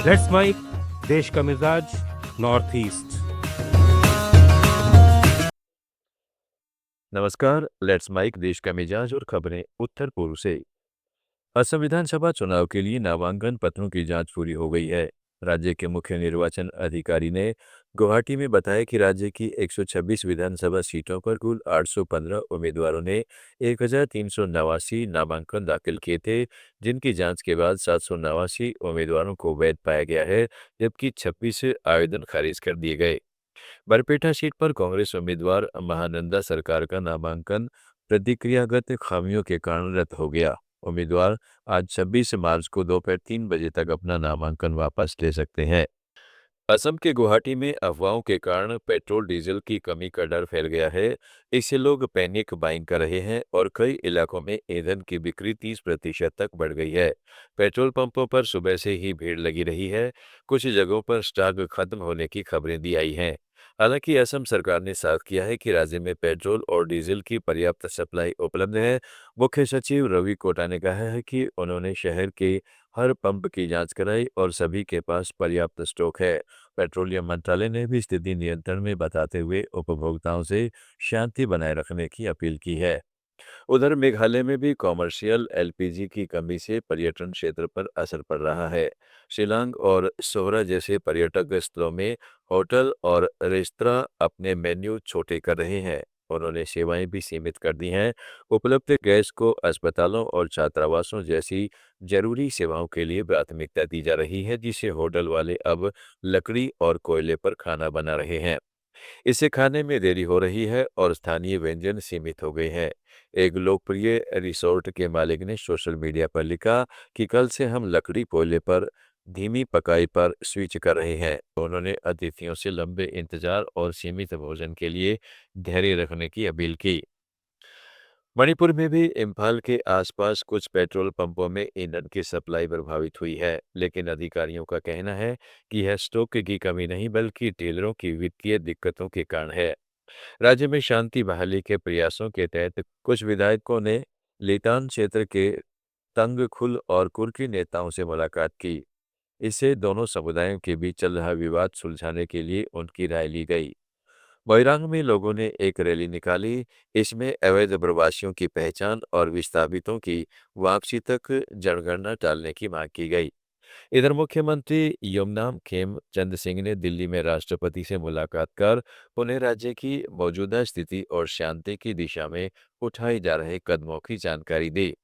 Let's mic देश का मिजाज नॉर्थ ईस्ट। नमस्कार। लेट्स माइक देश का मिजाज और खबरें उत्तर पूर्व से। असम विधानसभा चुनाव के लिए नामांकन पत्रों की जांच पूरी हो गई है। राज्य के मुख्य निर्वाचन अधिकारी ने गुवाहाटी में बताया कि राज्य की 126 विधानसभा सीटों पर कुल 815 उम्मीदवारों ने 1389 नामांकन दाखिल किए थे, जिनकी जांच के बाद 789 उम्मीदवारों को वैध पाया गया है, जबकि 26 आवेदन खारिज कर दिए गए। बरपेटा सीट पर कांग्रेस उम्मीदवार महानंदा सरकार का नामांकन प्रतिक्रियागत खामियों के कारण रद्द हो गया। उम्मीदवार आज 26 मार्च को दोपहर 3 बजे तक अपना नामांकन वापस ले सकते हैं। असम के गुवाहाटी में अफवाहों के कारण पेट्रोल डीजल की कमी का डर फैल गया है। इससे लोग पैनिक बाइंग कर रहे हैं और कई इलाकों में ईंधन की बिक्री 30% तक बढ़ गई है। पेट्रोल पंपों पर सुबह से ही भीड़ लगी रही है। कुछ जगहों पर स्टॉक खत्म होने की खबरें भी आई हैं। हालांकि असम सरकार ने साफ किया है कि राज्य में पेट्रोल और डीजल की पर्याप्त सप्लाई उपलब्ध है। मुख्य सचिव रवि कोटा ने कहा है कि उन्होंने शहर के हर पंप की जांच कराई और सभी के पास पर्याप्त स्टॉक है। पेट्रोलियम मंत्रालय ने भी स्थिति नियंत्रण में बताते हुए उपभोक्ताओं से शांति बनाए रखने की अपील की है। उधर मेघालय में भी कॉमर्शियल एलपीजी की कमी से पर्यटन क्षेत्र पर असर पड़ रहा है। शिलांग और सोहरा जैसे पर्यटक स्थलों में होटल और रेस्तरां अपने मेन्यू छोटे कर रहे हैं। उन्होंने सेवाएं भी सीमित कर दी हैं। उपलब्ध गैस को अस्पतालों और छात्रावासों जैसी जरूरी सेवाओं के लिए प्राथमिकता दी जा रही है, जिसे होटल वाले अब लकड़ी और कोयले पर खाना बना रहे हैं। इससे खाने में देरी हो रही है और स्थानीय व्यंजन सीमित हो गए हैं। एक लोकप्रिय रिसोर्ट के मालिक ने सोशल मीडिया पर लिखा कि कल से हम लकड़ी कोयले पर धीमी पकाई पर स्विच कर रहे हैं। उन्होंने अतिथियों से लंबे इंतजार और सीमित भोजन के लिए धैर्य रखने की अपील की। मणिपुर में भी इम्फाल के आसपास कुछ पेट्रोल पंपों में ईंधन की सप्लाई प्रभावित हुई है, लेकिन अधिकारियों का कहना है कि यह स्टॉक की कमी नहीं बल्कि डीलरों की वित्तीय दिक्कतों के कारण है। राज्य में शांति बहाली के प्रयासों के तहत कुछ विधायकों ने लेतान क्षेत्र के तंगखुल और कुर्की नेताओं से मुलाकात की। इससे दोनों समुदायों के बीच चल रहा विवाद सुलझाने के लिए उनकी राय ली गई। मोइरांग में लोगों ने एक रैली निकाली। इसमें अवैध प्रवासियों की पहचान और विस्थापितों की वापसी तक जनगणना टालने की मांग की गई। इधर मुख्यमंत्री यमुनाम खेम चंद सिंह ने दिल्ली में राष्ट्रपति से मुलाकात कर उन्हें राज्य की मौजूदा स्थिति और शांति की दिशा में उठाए जा रहे कदमों की जानकारी दी।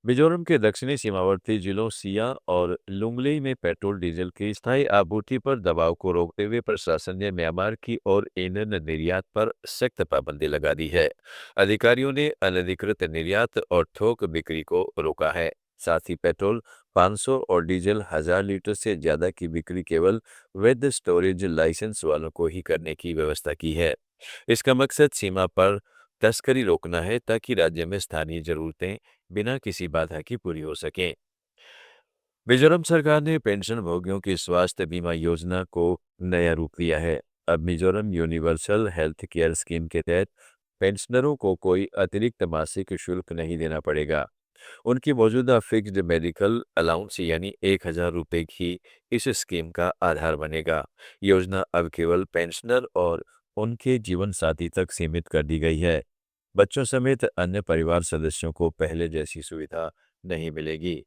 मिजोरम के दक्षिणी सीमावर्ती जिलों सिया और लुंगलेई में पेट्रोल डीजल की स्थायी आपूर्ति पर दबाव को रोकते हुए प्रशासन ने म्यांमार की ओर ईंधन निर्यात पर सख्त पाबंदी लगा दी है। अधिकारियों ने अनधिकृत निर्यात और थोक बिक्री को रोका है। साथ ही पेट्रोल 500 और डीजल 1000 लीटर से ज्यादा की बिक्री केवल वैध स्टोरेज लाइसेंस वालों को ही करने की व्यवस्था की है। इसका मकसद सीमा पर तस्करी रोकना है, ताकि राज्य में स्थानीय जरूरतें बिना किसी बाधा की पूरी हो सकें। मिजोरम सरकार ने पेंशन भोगियों की स्वास्थ्य बीमा योजना को नया रूप दिया है। अब Mizoram universal health care scheme के तहत पेंशनरों को कोई अतिरिक्त मासिक शुल्क नहीं देना पड़ेगा। उनकी मौजूदा फिक्स्ड मेडिकल अलाउंस यानी 1000 रुपये ही इस स्कीम का आधार बनेगा। योजना अब केवल पेंशनर और उनके जीवन साथी तक सीमित कर दी गई है। बच्चों समेत अन्य परिवार सदस्यों को पहले जैसी सुविधा नहीं मिलेगी।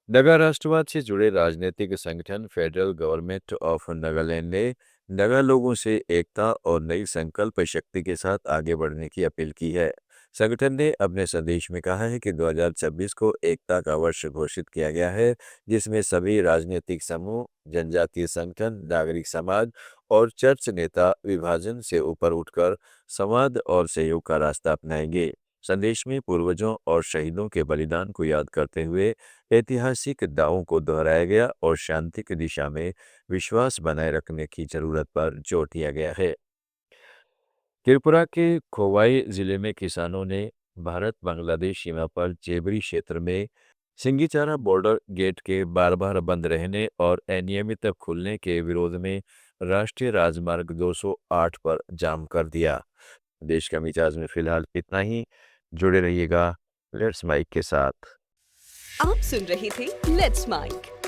नगा राष्ट्रवाद से जुड़े राजनीतिक संगठन फेडरल गवर्नमेंट ऑफ नागालैंड ने नगा लोगों से एकता और नई संकल्प शक्ति के साथ आगे बढ़ने की अपील की है। संगठन ने अपने संदेश में कहा है कि 2026 को एकता का वर्ष घोषित किया गया है, जिसमें सभी राजनीतिक समूह, जनजातीय संगठन, नागरिक समाज और चर्च नेता विभाजन से ऊपर उठकर संवाद और सहयोग का रास्ता अपनाएंगे। संदेश में पूर्वजों और शहीदों के बलिदान को याद करते हुए ऐतिहासिक दावों को दोहराया गया और शांति की दिशा में विश्वास बनाए रखने की जरूरत पर जोर दिया गया है। त्रिपुरा के खोवाई जिले में किसानों ने भारत बांग्लादेश सीमा पर जेबरी क्षेत्र में सिंगीचारा बॉर्डर गेट के बार बार बंद रहने और अनियमित खुलने के विरोध में राष्ट्रीय राजमार्ग 208 पर जाम कर दिया। देश का मिजाज में फिलहाल इतना ही। जुड़े रहिएगा लेट्स माइक के साथ। आप सुन रहे थे लेट्स माइक